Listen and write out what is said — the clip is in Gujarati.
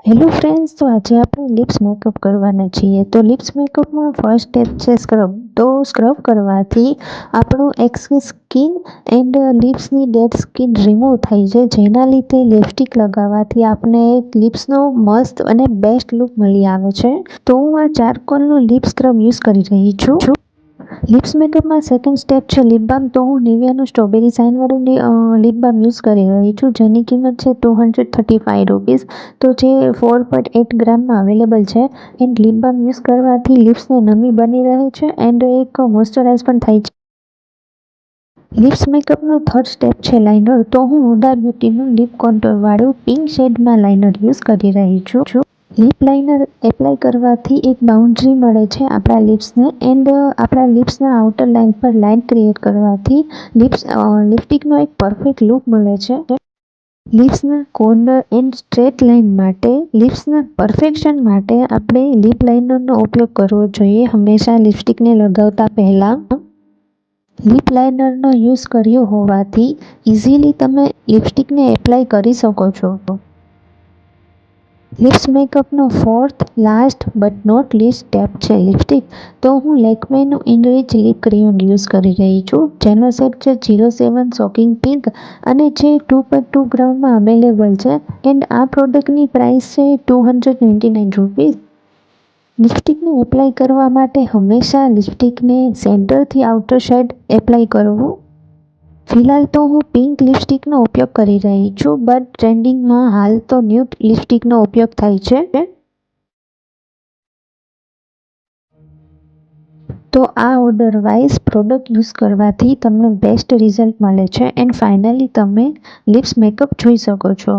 હેલો ફ્રેન્ડ્સ, તો આજે આપણે લિપ્સ મેકઅપ કરવાના છીએ. તો લિપ્સ મેકઅપમાં ફર્સ્ટ સ્ટેપ છે સ્ક્રબ. તો સ્ક્રબ કરવાથી આપણું એક્સેસ સ્કિન એન્ડ લિપ્સની ડેડ સ્કિન રિમૂવ થઈ છે, જેના લીધે લિપસ્ટિક લગાવવાથી આપણે લિપ્સનો મસ્ત અને બેસ્ટ લુક મળી આવે છે. તો હું આ ચારકોલનું લિપ સ્ક્રબ યુઝ કરી રહી છું. લિપ્સ મેકઅપમાં સેકન્ડ સ્ટેપ છે લિપ બામ. તો હું નિવિયાનું સ્ટ્રોબેરી સાઇનવાળું લિપ બામ યુઝ કરી રહી છું, જેની કિંમત છે ₹235. તો જે 4.8 ગ્રામમાં અવેલેબલ છે. એન્ડ લિપ બામ યુઝ કરવાથી લિપ્સને નમી બની રહે છે એન્ડ એક મોઇશ્ચરાઇઝ પણ થાય છે. લિપ્સ મેકઅપનો થર્ડ સ્ટેપ છે લાઇનર. તો હું હુડા બ્યુટીનું લિપ કોન્ટોર વાળું પિંક શેડમાં લાઇનર યુઝ કરી રહી છું. લિપ લાઇનર એપ્લાય કરવાથી એક બાઉન્ડ્રી મળે છે આપણા લિપ્સને એન્ડ આપણા લિપ્સના આઉટર લાઇન પર લાઇન ક્રિએટ કરવાથી લિપસ્ટિકનો એક પરફેક્ટ લુક મળે છે. લિપ્સના કોર્નર એન્ડ સ્ટ્રેટ લાઇન માટે લિપ્સના પરફેક્શન માટે આપણે લિપ લાઇનરનો ઉપયોગ કરવો જોઈએ હંમેશા લિપસ્ટિકને લગાવતા પહેલા. લિપ લાઇનરનો યુઝ કર્યો હોવાથી ઇઝીલી તમે લિપસ્ટિકને એપ્લાય કરી શકો છો. લિપ્સ મેકઅપનો fourth, last but not least step છે લિપસ્ટિક. તો હું લેક્મેનું ઇનરીચ લિપ ક્રેયોન યુઝ કરી રહી છું, જેનો શેડ છે 07 શોકિંગ પિંક અને જે 2.2 ગ્રામમાં અવેલેબલ છે. એન્ડ આ પ્રોડક્ટની પ્રાઇસ છે ₹299. લિપસ્ટિકને એપ્લાય કરવા માટે હંમેશા લિપસ્ટિકને સેન્ટરથી આઉટર સાઇડ એપ્લાય કરવું. ફિલહાલ તો હું પિંક લિપસ્ટિકનો ઉપયોગ કરી રહી છું, બટ ટ્રેન્ડિંગમાં હાલ તો ન્યૂડ લિપસ્ટિકનો ઉપયોગ થાય છે. તો આ ઓર્ડર વાઇઝ પ્રોડક્ટ યુઝ કરવાથી તમને બેસ્ટ રિઝલ્ટ મળે છે એન્ડ ફાઇનલી તમે લિપ્સ મેકઅપ જોઈ શકો છો.